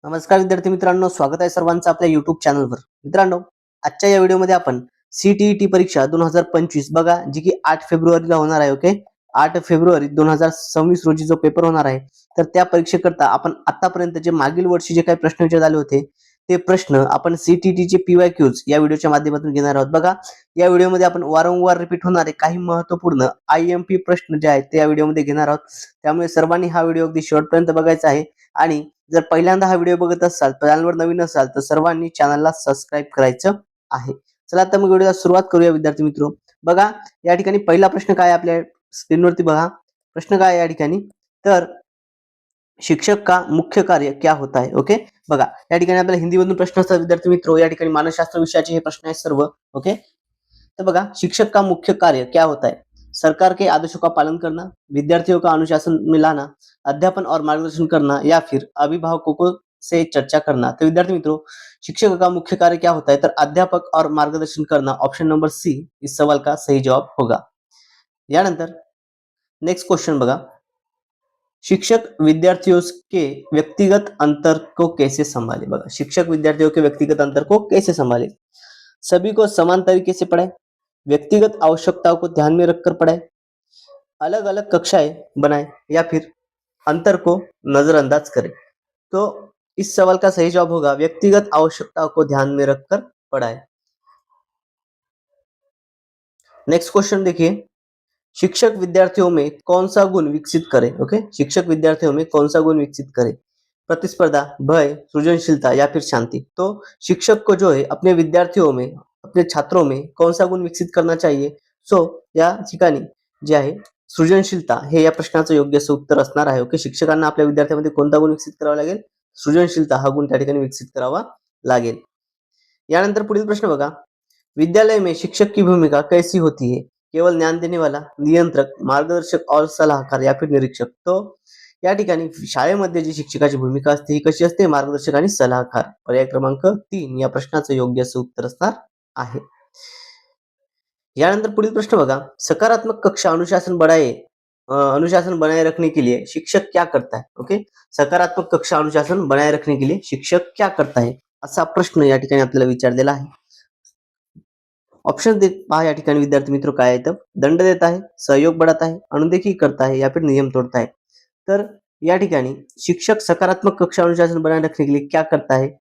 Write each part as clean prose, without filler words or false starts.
नमस्कार विद्यार्थी मित्रांनो, स्वागत आहे सर्वांचं आपल्या YouTube चॅनलवर. मित्रांनो, आजच्या या व्हिडिओमध्ये आपण CTET परीक्षा 2025 बघा, जी की 8 फेब्रुवारीला होणार आहे. ओके, 8 फेब्रुवारी 2026 रोजी जो पेपर होणार आहे, तर त्या परीक्षेकरता आपण आतापर्यंत जे मागील वर्षी जे काही प्रश्न विचारले झाले होते, ते प्रश्न आपण CTETचे PYQs या व्हिडिओच्या माध्यमातून घेणार आहोत. बघा, या व्हिडिओमध्ये आपण वारंवार रिपीट होणारे काही महत्त्वपूर्ण IMP प्रश्न जे आहेत ते या व्हिडिओमध्ये घेणार आहोत. त्यामुळे सर्वांनी हा व्हिडिओ अगदी शेवटपर्यंत बघायचा आहे. आणि जर पहिल्यांदा हा व्हिडिओ बघत असाल, चॅनलवर नवीन असाल, तर सर्वांनी चॅनलला सबस्क्राईब करायचं आहे. चला तर मग व्हिडिओला सुरुवात करूया विद्यार्थी मित्रो. बघा, या ठिकाणी पहिला प्रश्न काय आपल्या स्क्रीनवरती बघा. प्रश्न काय या ठिकाणी, तर शिक्षक का मुख्य कार्य क्या होता है. ओके, बघा या ठिकाणी आपल्याला हिंदीमधून प्रश्न असतात विद्यार्थी मित्रो. या ठिकाणी मानसशास्त्र विषयाचे हे प्रश्न आहेत सर्व. ओके, तो बघा, शिक्षक का मुख्य कार्य क्या होता है. सरकार के आदेशों का पालन करना, विद्यार्थियों का अनुशासन में लाना, अध्यापन और मार्गदर्शन करना, या फिर अभिभावकों को से चर्चा करना. तो विद्यार्थी मित्रों, शिक्षक का मुख्य कार्य क्या होता है, तर अध्यापक और मार्गदर्शन करना. ऑप्शन नंबर सी इस सवाल का सही जवाब होगा. यानंतर नेक्स्ट क्वेश्चन बघा, शिक्षक विद्यार्थियों के व्यक्तिगत अंतर को कैसे संभाले. बघा, शिक्षक विद्यार्थियों के व्यक्तिगत अंतर को कैसे संभाले. सभी को समान तरीके से पढ़ाए, व्यक्तिगत आवश्यकताओं को ध्यान में रखकर पढ़ाए, अलग अलग कक्षाएं बनाए, या फिर अंतर को नजरअंदाज करें. तो इस सवाल का सही जवाब होगा व्यक्तिगत आवश्यकताओं को ध्यान में रखकर पढ़ाए. नेक्स्ट क्वेश्चन देखिए, शिक्षक विद्यार्थियों में कौन सा गुण विकसित करे. ओके, शिक्षक विद्यार्थियों में कौन सा गुण विकसित करे. प्रतिस्पर्धा, भय, सृजनशीलता, या फिर शांति. तो शिक्षक को जो है अपने विद्यार्थियों में, अपने छात्रों में कौन सा गुण विकसित करना चाहिए. सो या ठिकाणी जे आहे सृजनशीलता हे या प्रश्नाचं योग्य असं उत्तर असणार आहे. ओके, शिक्षकांना आपल्या विद्यार्थ्यांमध्ये कोणता गुण विकसित करावा लागेल. सृजनशीलता हा गुण त्या ठिकाणी विकसित करावा लागेल. यानंतर पुढील प्रश्न बघा, विद्यालय में शिक्षक की भूमिका कैसी होती है. केवल ज्ञान देने वाला, नियंत्रक, मार्गदर्शक और सलाहकार, या फिर निरीक्षक. तो या ठिकाणी शाळेमध्ये जी शिक्षकाची भूमिका असते ही कशी असते, मार्गदर्शक आणि सलाहकार. पर्याय क्रमांक 3 या प्रश्नाचं योग्य असं उत्तर असणार आहे. यानंतर पुढील प्रश्न बघा, सकारात्मक कक्षा अनुशासन बनाए रखने के लिए शिक्षक क्या करता है. ओके, सकारात्मक कक्षा अनुशासन बनाए रखने के लिए शिक्षक क्या करता है, असा प्रश्न या ठिकाणी आपल्याला विचारलेला आहे. ऑप्शन पहा या ठिकाणी विद्यार्थी मित्र काय आहे, तर दंड देता है, सहयोग बढ़ाता है, अनदेखी करता है, या फिर नियम तोड़ता है. तर या ठिकाणी शिक्षक सकारात्मक कक्षा अनुशासन बनाए रखने के लिए क्या करता है,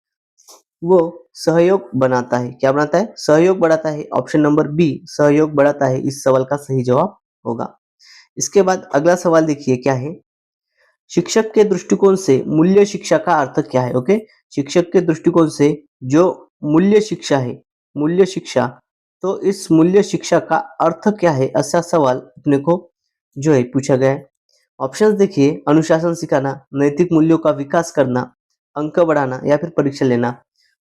वो सहयोग बनाता है. क्या बनाता है, सहयोग बढ़ाता है. ऑप्शन नंबर बी सहयोग बढ़ाता है इस सवाल का सही जवाब होगा. इसके बाद अगला सवाल देखिए क्या है, शिक्षक के दृष्टिकोण से मूल्य शिक्षा का अर्थ क्या है. ओके, शिक्षक के दृष्टिकोण से जो मूल्य शिक्षा है, मूल्य शिक्षा, तो इस मूल्य शिक्षा का अर्थ क्या है, ऐसा सवाल अपने को जो है पूछा गया है. ऑप्शंस देखिए, अनुशासन सिखाना, नैतिक मूल्यों का विकास करना, अंक बढ़ाना, या फिर परीक्षा लेना.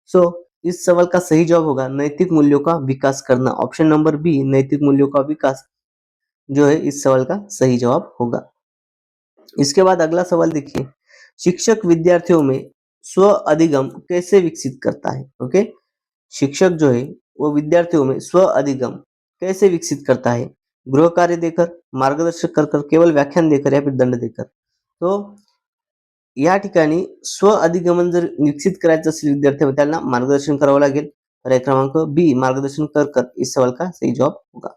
सो इस सवाल का सही जवाब होगा नैतिक मूल्यों का विकास करना. ऑप्शन नंबर बी नैतिक मूल्यों का विकास जो है इस सवाल का सही जवाब होगा. इसके बाद अगला सवाल देखिए, शिक्षक विद्यार्थियों में स्व अधिगम कैसे विकसित करता है. ओके, शिक्षक जो है वो विद्यार्थियों में स्व अधिगम कैसे विकसित करता है, गृह कार्य देकर, मार्गदर्शक कर, केवल व्याख्यान देकर, या फिर दंड देकर. तो या ठिकाणी स्व अधिगमन जर विकसित करायचं असेल विद्यार्थ्यांना, त्यांना मार्गदर्शन करावं लागेल. पर्याय क्रमांक बी मार्गदर्शन कर इस सवाल का सही जवाब होगा.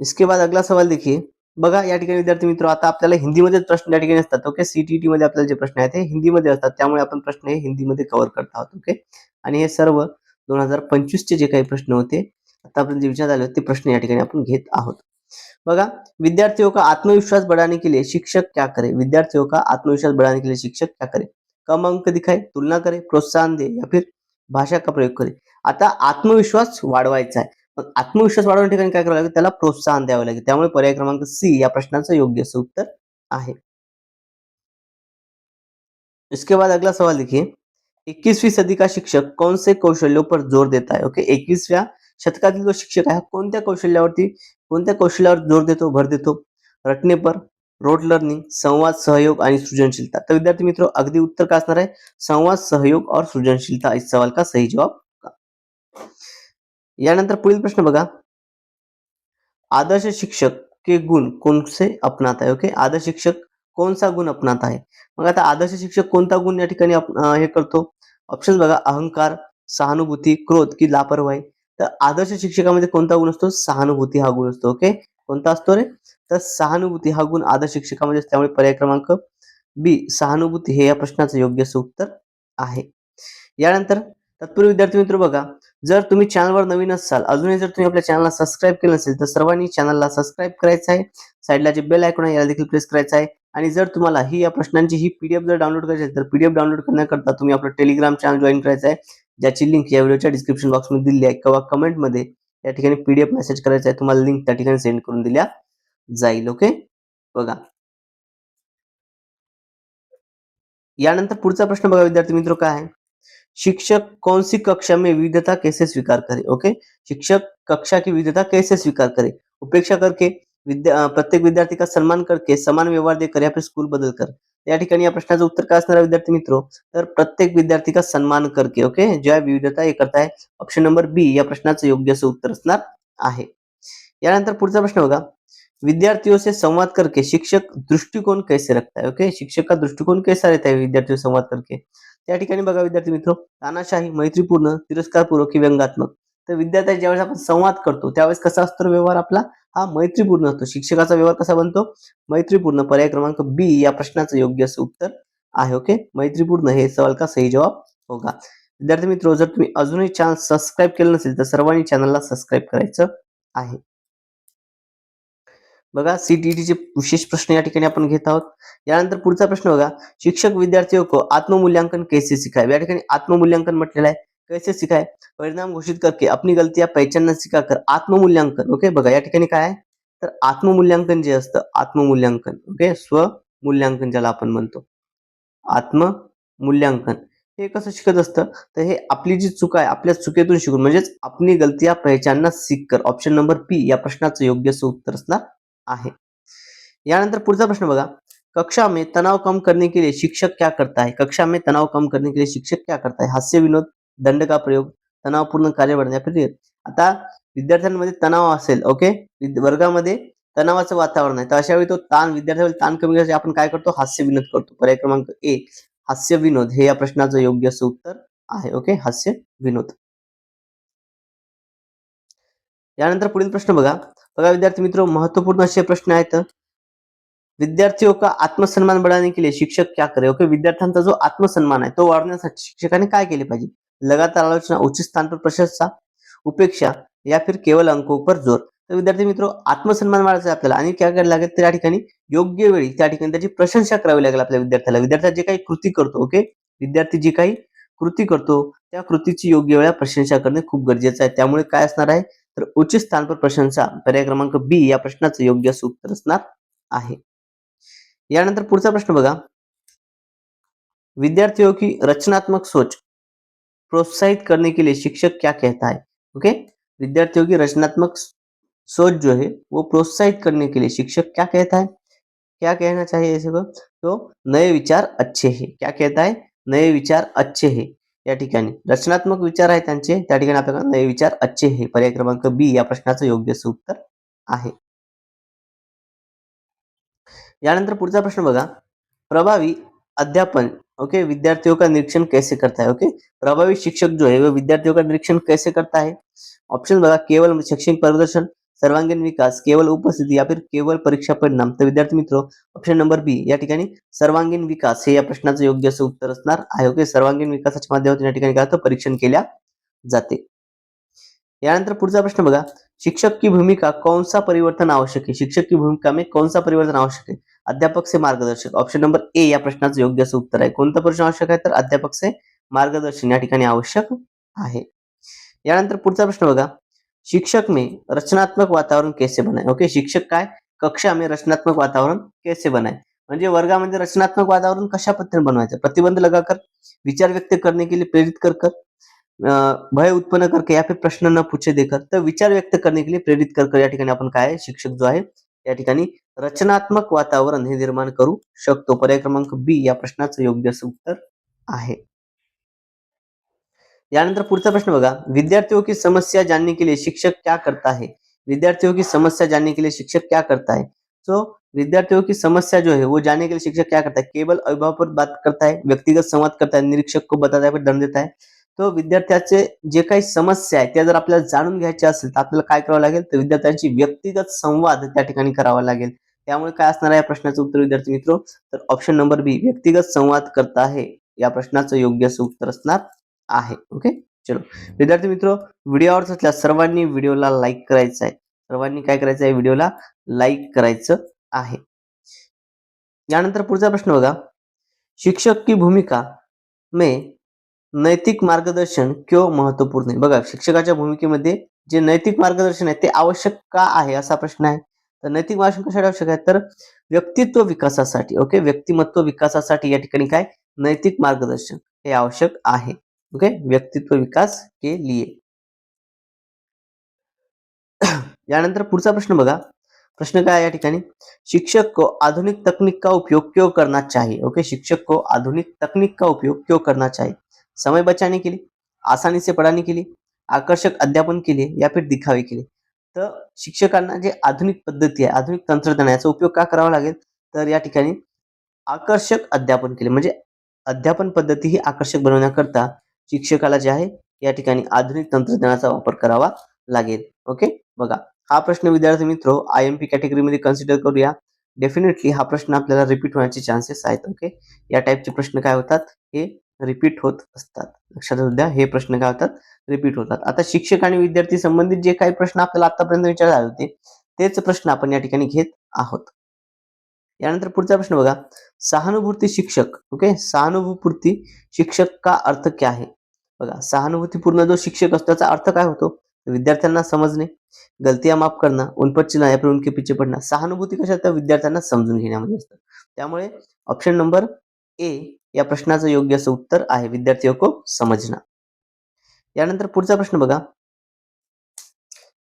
इसके बाद अगला सवाल देखिए, बघा या ठिकाणी विद्यार्थी मित्र, आता आपल्याला हिंदीमध्ये प्रश्न या ठिकाणी असतात. ओके, CTET मध्ये आपल्याला जे प्रश्न आहेत ते हिंदीमध्ये असतात, त्यामुळे आपण प्रश्न हे हिंदीमध्ये कव्हर करत आहोत. ओके, आणि हे सर्व 2025 चे जे काही प्रश्न होते आतापर्यंत जे विचारले होते ते प्रश्न या ठिकाणी आपण घेत आहोत. बघा, विद्यार्थियों का आत्मविश्वास बढ़ाने के लिए शिक्षक क्या करे. विद्यार्थियों का आत्मविश्वास बढ़ाने के लिए शिक्षक क्या करे, कम अंक दिखाए, तुलना करे, प्रोत्साहन दे, या फिर भाषा का प्रयोग करे. आता आत्मविश्वास वाढवायचा आहे, मग आत्मविश्वास वाढवण्या ठिकाणी काय करावं लागेल, त्याला प्रोत्साहन द्यावं लागेल. त्यामुळे पर्याय क्रमांक सी या प्रश्नाचं योग्य असं उत्तर आहे. इसके बाद अगला सवाल देखिए, 21वीं सदी का शिक्षक कौन से कौशल्यों पर जोर देता है. ओके, 21व्या शतकातील जो शिक्षक आहे कोणत्या कौशल्यावर जोर देतो, भर देतो. रटने पर, रोट लर्निंग, संवाद, सहयोग आणि सृजनशीलता. तर विद्यार्थी मित्र, अगदी उत्तर काय असणार आहे, संवाद, सहयोग और सृजनशीलता इस सवाल का सही जवाब. यानंतर पुढील प्रश्न बघा, आदर्श शिक्षक के गुण कौन से अपनाता है. ओके, आदर्श शिक्षक कौन सा गुण अपनाता है? मग आता आदर्श शिक्षक कोणता गुण या ठिकाणी हे करतो? ऑप्शन बघा, अहंकार, सहानुभूती, क्रोध की लापरवाही. तर आदर्श शिक्षकामध्ये कोणता गुण असतो? सहानुभूती हा गुण असतो. ओके, कोणता असतो रे? तर सहानुभूती हा गुण आदर्श शिक्षकामध्ये असतो. त्यामुळे पर्याय क्रमांक बी, सहानुभूती हे या प्रश्नाचं योग्य असं उत्तर आहे. यानंतर तत्पूर्वी विद्यार्थी मित्र बघा, जर तुम्ही चॅनलवर नवीन असाल, अजूनही जर तुम्ही आपल्या चॅनलला सबस्क्राईब केलं नसेल, तर सर्वांनी चॅनलला सबस्क्राईब करायचं आहे. साईडला जे बेल आयकॉन आहे याला देखील प्रेस करायचं आहे. आणि जर तुम्हाला या प्रश्नांची ही पीडीएफ जर डाउनलोड करायची असेल, तर पीडीएफ डाउनलोड करण्याकरता तुम्ही आपलं टेलिग्राम चॅनल जॉईन करायचं आहे, ज्याची लिंक या व्हिडिओच्या डिस्क्रिप्शन बॉक्समध्ये दिली आहे, किंवा कमेंटमध्ये या ठिकाणी पीडीएफ मेसेज करायचा आहे, तुम्हाला लिंक त्या ठिकाणी सेंड करून दिल्या जाईल. ओके, बघा. यानंतर पुढचा प्रश्न बघा विद्यार्थी मित्रों, काय आहे? शिक्षक कौन सी कक्षा में विविधता कैसे स्वीकार करे? ओके, शिक्षक कक्षा की विविधता कैसे स्वीकार करे? उपेक्षा करके, प्रत्येक विद्यार्थी का सन्मान करके, समान व्यवहार देकर या फिर स्कूल बदल कर. या ठिकाणी या प्रश्नाचं उत्तर काय असणार आहे विद्यार्थी मित्रो? तर प्रत्येक विद्यार्थी का सन्मान करके. ओके, ज्या विविधता हे करता है. ऑप्शन नंबर बी या प्रश्नाचं योग्य असं उत्तर असणार आहे. यानंतर पुढचा प्रश्न बघा, विद्यार्थियों से संवाद करके शिक्षक दृष्टिकोन कैसे रखता है? ओके, शिक्षक का दृष्टिकोन कैसा रहता है विद्यार्थियों से संवाद करके? त्या ठिकाणी बघा विद्यार्थी मित्रो, तानाशाही, मैत्रीपूर्ण, तिरस्कारपूर्वक की व्यंगात्मक. तर विद्यार्थ्याशी ज्यावेळेस आपण संवाद करतो त्यावेळेस कसा असतो व्यवहार आपला? हा मैत्रीपूर्ण असतो. शिक्षकाचा व्यवहार कसा बनतो? मैत्रीपूर्ण. पर्याय क्रमांक बी या प्रश्नाचं योग्य असं उत्तर आहे. ओके, मैत्रीपूर्ण हे सवाल का सही जवाब होगा. विद्यार्थी मित्रो, जर तुम्ही अजूनही चॅनल सबस्क्राईब केलं नसेल तर सर्वांनी चॅनलला सबस्क्राईब करायचं आहे. बघा, सीटीईटीचे विशेष प्रश्न या ठिकाणी आपण घेत आहोत. यानंतर पुढचा प्रश्न बघा, शिक्षक विद्यार्थियों को आत्ममूल्यांकन कैसे सिखाए? या ठिकाणी आत्ममूल्यांकन म्हटलेलं आहे. कैसे सिखाए? परिणाम घोषित करके, अपनी गलतियां पहचानना सिखाकर, आत्ममूल्यांकन. ओके, बघा या ठिकाणी काय आहे? तर आत्ममूल्यांकन जे असतं, आत्ममूल्यांकन, ओके, स्वमूल्यांकन ज्याला आपण म्हणतो, आत्ममूल्यांकन हे कसं शिकत असतं? तर हे आपली जी चूक आहे, आपल्या चुकीतून शिकून, म्हणजेच अपनी गलतियां पहचानना सीखकर. ऑप्शन नंबर बी या प्रश्नाचं योग्य असं उत्तर असणार आहे. यानंतर पुढचा प्रश्न बघा, कक्षा में तनाव कम करने के लिए शिक्षक क्या करता है? कक्षा में तनाव कम करने के लिए शिक्षक क्या करता है? हास्य विनोद, दंड का प्रयोग, तणावपूर्ण कार्य बढ़ाने, फिर आता विद्यार्थ्यांमध्ये तणाव असेल, ओके, वर्गामध्ये तणावाचं वातावरण आहे, तर अशा वेळी तो ताण, विद्यार्थ्यांवर ताण कमी करण्यासाठी आपण काय करतो? हास्य विनोद करतो. पर्याय क्रमांक ए, हास्य विनोद हे या प्रश्नाचं योग्य असं उत्तर आहे. ओके, हास्य विनोद. यानंतर पुढील प्रश्न बघा, बघा विद्यार्थी मित्रों, महत्वपूर्ण असे प्रश्न आहेत. विद्यार्थियों का आत्मसन्मान बढ़ाने के लिए शिक्षक क्या करे? ओके, विद्यार्थ्यांचा जो आत्मसन्मान आहे तो वाढवण्यासाठी शिक्षकाने काय केले पाहिजे? लगातार आलोचना, उचित स्थान पर प्रशंसा, उपेक्षा या फिर केवळ अंकों पर जोर. तर विद्यार्थी मित्रों, आत्मसन्मान वाढवायचा आहे आपल्याला आणि काय करायला लागेल? त्या ठिकाणी योग्य वेळी त्या ठिकाणी त्याची प्रशंसा करावी लागेल आपल्या विद्यार्थ्याला. विद्यार्थी जे काही कृती करतो, ओके, विद्यार्थी जी काही कृती करतो त्या कृतीची योग्य वेळा प्रशंसा करणे खूप गरजेचं आहे. त्यामुळे काय असणार आहे? तर उचित स्थान पर प्रशंसा, पर्याय क्रमांक बी या प्रश्नाचं योग्य असं उत्तर असणार आहे. यानंतर पुढचा प्रश्न बघा, विद्यार्थियों की रचनात्मक सोच प्रोत्साहित करने के लिए शिक्षक क्या कहता है? ओके, विद्यार्थियों की रचनात्मक सोच जो है वो प्रोत्साहित करने के लिए शिक्षक क्या कहता है? क्या कहना चाहिए ऐसे को? तो नए विचार अच्छे हैं. क्या कहता है? नए विचार अच्छे हैं. या ठिकाणी रचनात्मक विचार आहे त्यांचे, त्या ठिकाणी आपल्याला नए विचार अच्छे हैं. पर्याय क्रमांक बी या प्रश्नाचं योग्य असं उत्तर आहे. यानंतर पुढचा प्रश्न बघा, प्रभावी अध्यापन, ओके, विद्यार्थियों का निरीक्षण कैसे करता है? ओके, प्रभावी शिक्षक जो है वो विद्यार्थियों का निरीक्षण कैसे करता है? ऑप्शन बघा, केवल शैक्षणिक प्रदर्शन, सर्वांगीण विकास, केवळ उपस्थिती या फिर केवळ परीक्षा परिणाम. तर विद्यार्थी मित्र, ऑप्शन नंबर बी या ठिकाणी सर्वांगीण विकास हे या प्रश्नाचं योग्य असं उत्तर असणार आहे. ओके, सर्वांगीण विकासाच्या माध्यमातून या ठिकाणी काय होतं? परीक्षण केल्या जाते. यानंतर पुढचा प्रश्न बघा, शिक्षक की भूमिका कौन सा परिवर्तन आवश्यक है? शिक्षक की भूमिका में कौन सा परिवर्तन आवश्यक है? अध्यापक से मार्गदर्शक. ऑप्शन नंबर ए या प्रश्नाचं योग्य असं उत्तर आहे. कोणतं परिवर्तन आवश्यक आहे? तर अध्यापक से मार्गदर्शन या ठिकाणी आवश्यक आहे. यानंतर पुढचा प्रश्न बघा, शिक्षक में रचनात्मक वातावरण कैसे बनाए? ओके, शिक्षक काय? कक्षा में रचनात्मक वातावरण कैसे बनाए, म्हणजे वर्गामध्ये रचनात्मक वातावरण कशा पद्धतीने बनवायचं? प्रतिबंध लगाकर, विचार व्यक्त करने के लिए प्रेरित कर कर, भय उत्पन्न करके या फिर प्रश्न न पूछे देकर. तर विचार व्यक्त करने के लिए प्रेरित कर या ठिकाणी आपण काय, शिक्षक जो आहे या ठिकाणी रचनात्मक वातावरण हे निर्माण करू शकतो. पर्याय क्रमांक बी या प्रश्नाचं योग्य असं उत्तर आहे. यानंतर पुढचा प्रश्न बघा, विद्यार्थियों की समस्या जानने के लिए शिक्षक क्या करता है? विद्यार्थियों की समस्या जानने के लिए शिक्षक क्या करता है? तो विद्यार्थियों की समस्या जो है वो जानने के लिए शिक्षक क्या करता है, केवल अभिभावक पर बात करता है, व्यक्तिगत संवाद करता है, निरीक्षक को बताता है, फिर दंड देता है. तो विद्यार्थ्याचे जे काही समस्या आहे त्या जर आपल्याला जाणून घ्यायच्या असेल तर आपल्याला काय करावं लागेल, तर विद्यार्थ्यांची व्यक्तिगत संवाद त्या ठिकाणी करावा लागेल. त्यामुळे काय असणार आहे या प्रश्नाचं उत्तर विद्यार्थी मित्र, तर ऑप्शन नंबर बी व्यक्तिगत संवाद करता आहे या प्रश्नाचं योग्य असं उत्तर असणार आहे. ओके, चलो विद्यार्थी मित्र, व्हिडिओ आवडत असल्यास सर्वांनी व्हिडिओला लाईक करायचं आहे. सर्वांनी काय करायचं आहे, व्हिडिओला लाईक करायचं आहे. यानंतर पुढचा प्रश्न बघा, शिक्षक की भूमिका में नैतिक मार्गदर्शन क्यों महत्वपूर्ण आहे. बघा, शिक्षकाच्या भूमिकेमध्ये जे नैतिक मार्गदर्शन आहे ते आवश्यक का आहे असा प्रश्न आहे. तर नैतिक मार्गदर्शन कशासाठी आवश्यक आहे, तर व्यक्तित्व विकासासाठी. ओके, व्यक्तिमत्व विकासासाठी या ठिकाणी काय नैतिक मार्गदर्शन हे आवश्यक आहे. ओके, व्यक्तित्व विकास के लिए. यानंतर पुढचा प्रश्न बघा, प्रश्न काय आहे या ठिकाणी, शिक्षक को आधुनिक तकनीक का उपयोग क्यों करना चाहिए. ओके, शिक्षक को आधुनिक तकनीक का उपयोग क्यों करना चाहिए. समय बचाने के लिए, आसानी से पढ़ाने के लिए, आकर्षक अध्यापन के लिए या फिर दिखावे के लिए. तर शिक्षकांना जे आधुनिक पद्धती आहे, आधुनिक तंत्रज्ञान याचा उपयोग का करावा लागेल, तर या ठिकाणी आकर्षक अध्यापन केले, म्हणजे अध्यापन पद्धती ही आकर्षक बनवण्याकरता शिक्षकाला जे आहे या ठिकाणी आधुनिक तंत्रज्ञानाचा वापर करावा लागेल. ओके, बघा हा प्रश्न विद्यार्थी मित्र IMP कॅटेगरीमध्ये कन्सिडर करूया. डेफिनेटली हा प्रश्न आपल्याला रिपीट होण्याचे चान्सेस आहेत. ओके, या टाईपचे प्रश्न काय होतात, हे रिपीट होत असतात. लक्षात असू द्या, हे प्रश्न काय होतात, रिपीट होतात. आता शिक्षक आणि विद्यार्थी संबंधित जे काही प्रश्न आपल्याला आतापर्यंत विचारले होते तेच प्रश्न आपण या ठिकाणी घेत आहोत. यानंतर पुढचा प्रश्न बघा, सहानुभूती शिक्षक. ओके, सहानुभूती शिक्षक का अर्थ क्या है. बघा, सहानुभूतीपूर्ण जो शिक्षक असतो त्याचा अर्थ काय होतो, विद्यार्थ्यांना समजणे, गलतियां माफ करना, उन पर चिल्लाना या फिर उनके पीछे पडना. सहानुभूती कशात, तर विद्यार्थ्यांना समजून घेण्यामध्ये असतं. त्यामुळे ऑप्शन नंबर ए या प्रश्नाचं योग्य असं उत्तर आहे, विद्यार्थियों को समझना. यानंतर पुढचा प्रश्न बघा,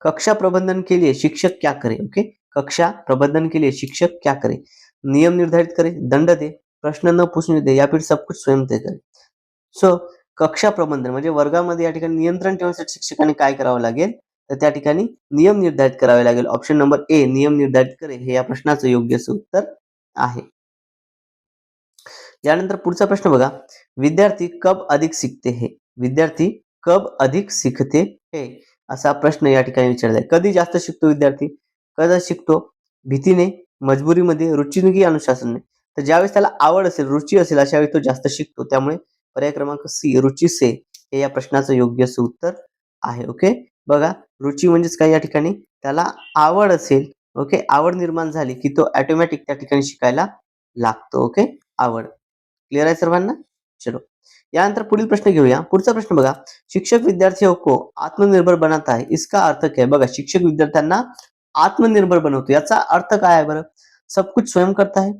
कक्षा प्रबंधन के लिए शिक्षक क्या करे. ओके, कक्षा प्रबंधन के लिए शिक्षक क्या करे, नियम निर्धारित करे, दंड दे, प्रश्न न पूछने दे या फिर सब कुछ स्वयं तय करे. सो कक्षा प्रबंधन म्हणजे वर्गामध्ये या ठिकाणी नियंत्रण ठेवण्यासाठी शिक्षकांनी काय करावं लागेल, तर त्या ठिकाणी नियम निर्धारित करावे लागेल. ऑप्शन नंबर ए नियम निर्धारित करे हे या प्रश्नाचं योग्य असं उत्तर आहे. यानंतर पुढचा प्रश्न बघा, विद्यार्थी कब अधिक सीखते हैं. विद्यार्थी कब अधिक सीखते हैं असा प्रश्न या ठिकाणी विचारलाय. कधी जास्त शिकतो विद्यार्थी, कधी शिकतो, भीतीने, मजबुरीमध्ये, रुचीने की अनुशासनाने. तर ज्यावेळेस त्याला आवड असेल, रुची असेल अशा वेळी तो जास्त शिकतो. त्यामुळे पर्याय क्रमांक सी रुची से हे या प्रश्नाचं योग्य असं उत्तर आहे. ओके, बघा रुची म्हणजेच काय, या ठिकाणी त्याला आवड असेल, ओके, आवड निर्माण झाली की तो ऑटोमॅटिक त्या ठिकाणी शिकायला लागतो. ओके, आवड. क्लियर आहे सर्वांना. चलो यानंतर पुढील प्रश्न घेऊया. पुढचा प्रश्न बघा, शिक्षक विद्यार्थियों को आत्मनिर्भर बनाता है इसका अर्थ क्या है. बघा, शिक्षक विद्यार्थ्यांना आत्मनिर्भर बनवतो याचा अर्थ काय आहे बरं, सब कुछ स्वयं करता है,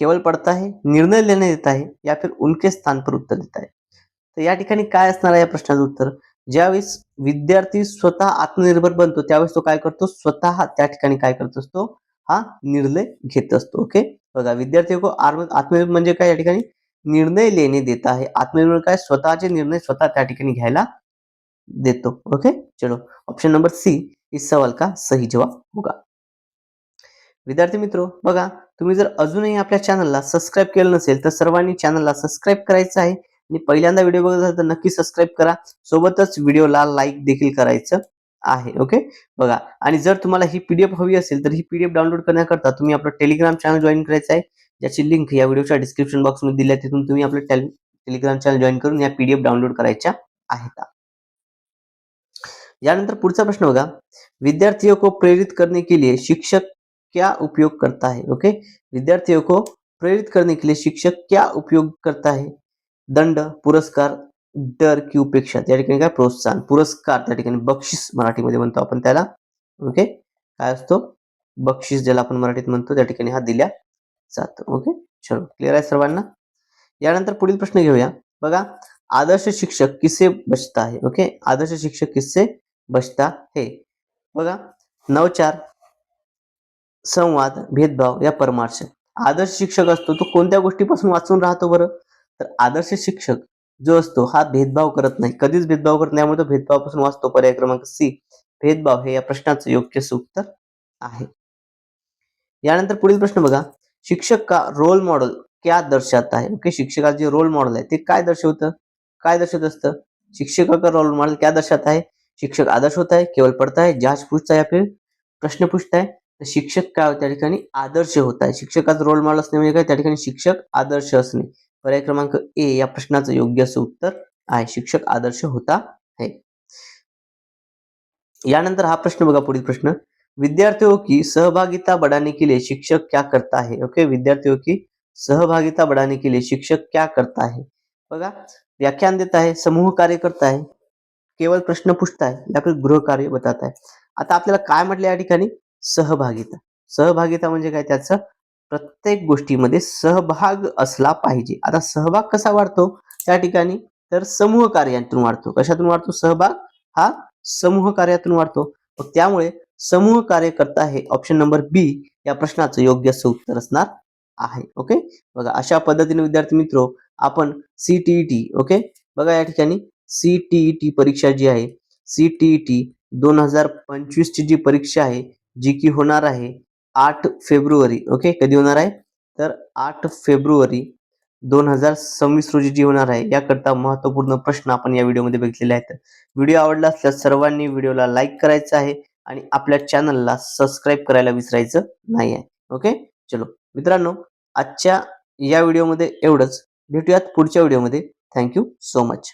केवळ पढ़ता है, निर्णय लेने देता है या फिर उनके स्थान पर उत्तर देता है. तर या ठिकाणी काय असणार आहे या प्रश्नाचं उत्तर, ज्यावेळेस विद्यार्थी स्वतः आत्मनिर्भर बनतो त्यावेळेस तो काय करतो, स्वतः त्या ठिकाणी काय करत असतो, हा निर्णय घेत असतो. ओके, बघा विद्यार्थी को आत्मनिर्भर म्हणजे काय, या ठिकाणी निर्णय लेने देता है. आत्मनिर्भर काय, स्वतःचे निर्णय स्वतः त्या ठिकाणी घ्यायला देतो. ओके, चलो ऑप्शन नंबर सी इस सवाल का सही जवाब होगा. विद्यार्थी मित्रो बघा, तुम्ही जर अजूनही आपल्या चॅनलला सबस्क्राईब केलं नसेल तर सर्वांनी चॅनलला सबस्क्राईब करायचं आहे आणि पहिल्यांदा व्हिडिओ बघत असाल तर नक्की सबस्क्राईब करा, सोबतच व्हिडिओला लाईक देखील करायचं आहे. ओके, बघा, आणि जर तुम्हाला ही पीडीएफ हवी असेल तर ही पीडीएफ डाउनलोड करण्याकरता तुम्ही आपलं टेलिग्राम चॅनल जॉईन करायचं आहे, ज्याची लिंक या व्हिडिओच्या डिस्क्रिप्शन बॉक्समध्ये दिली आहे. तिथून तुम्ही आपलं टेलिग्राम चॅनल जॉईन करून या पीडीएफ डाउनलोड करायच्या आहेत. यानंतर पुढचा प्रश्न बघा, विद्यार्थियों को प्रेरित करने के लिए शिक्षक क्या उपयोग करता है. ओके, विद्यार्थियों को प्रेरित करने के लिए शिक्षक क्या उपयोग करता है, दंड, पुरस्कार, डर की उपेक्षा. त्या ठिकाणी काय, प्रोत्साहन, पुरस्कार, त्या ठिकाणी बक्षीस मराठीमध्ये म्हणतो आपण त्याला. ओके, काय असतो, बक्षीस ज्याला आपण मराठीत म्हणतो त्या ठिकाणी हा दिल्या जातो. ओके, चलो क्लिअर आहे सर्वांना. यानंतर पुढील प्रश्न घेऊया. बघा, आदर्श शिक्षक किससे बचता है. ओके, आदर्श शिक्षक किससे बचता है. बघा, नवचार, संवाद, भेदभाव या परमार्श. आदर्श शिक्षक असतो तो कोणत्या गोष्टीपासून वाचून राहतो बरं, तर आदर्श शिक्षक जो असतो हा भेदभाव करत नाही, कधीच भेदभाव करत नाही, त्यामुळे तो भेदभावापासून वाचतो. पर्याय क्रमांक सी भेदभाव हे या प्रश्नाचं योग्य उत्तर आहे. यानंतर पुढील प्रश्न बघा, शिक्षक का रोल मॉडल क्या दर्शाता है? ओके, शिक्षकाचे जे रोल मॉडल आहे ते काय दर्शवतं, काय दर्शवत असतं? शिक्षक का रोल मॉडल क्या दर्शाता है? शिक्षक आदर्श होता है, केवल पढ़ता है, जांच पूछता है या फिर प्रश्न पूछता है? तर शिक्षक काय त्या ठिकाणी आदर्श होत आहे. शिक्षकाचा रोल मॉडेल असणे म्हणजे काय, त्या ठिकाणी शिक्षक आदर्श असणे. पर्याय क्रमांक ए या प्रश्नाचं योग्य असं उत्तर आहे, शिक्षक आदर्श होता है. यानंतर हा प्रश्न बघा, पुढील प्रश्न, विद्यार्थियों की सहभागिता बढ़ाने के लिए शिक्षक क्या करता है? ओके, विद्यार्थियों की सहभागिता बढ़ाने के लिए शिक्षक क्या करता है? बघा, व्याख्यान देता है, समूह कार्य करता है, केवळ प्रश्न पूछता है या फिर गृह कार्य बताता है. आता आपल्याला काय म्हटलं या ठिकाणी, सहभागिता. सहभागिता म्हणजे काय, त्याचं प्रत्येक गोष्टीमध्ये सहभाग असला पाहिजे. आता सहभाग कसा वाढतो त्या ठिकाणी, तर समूह कार्यातून वाढतो. कशातून वाढतो सहभाग? हा समूह कार्यातून वाढतो. मग त्यामुळे समूह कार्य करता हे ऑप्शन नंबर बी या प्रश्नाचं योग्य असं उत्तर असणार आहे. ओके, बघा अशा पद्धतीने विद्यार्थी मित्र आपण सीटीईटी, ओके, बघा या ठिकाणी सीटीईटी परीक्षा जी आहे, सीटीईटी 2025 ची जी परीक्षा आहे, जी की होणार आहे 8 फेब्रुवारी. ओके, कधी होणार आहे, तर 8 फेब्रुवारी 2026 रोजी जी होणार आहे, याकरता महत्त्वपूर्ण प्रश्न आपण या व्हिडिओमध्ये बघितलेले आहेत. व्हिडिओ आवडला असल्यास सर्वांनी व्हिडिओला लाईक करायचं आहे आणि आपल्या चॅनलला सबस्क्राईब करायला विसरायचं नाही आहे. ओके, चलो मित्रांनो, आजच्या या व्हिडिओमध्ये एवढंच. भेटूयात पुढच्या व्हिडिओमध्ये. Thank you so much.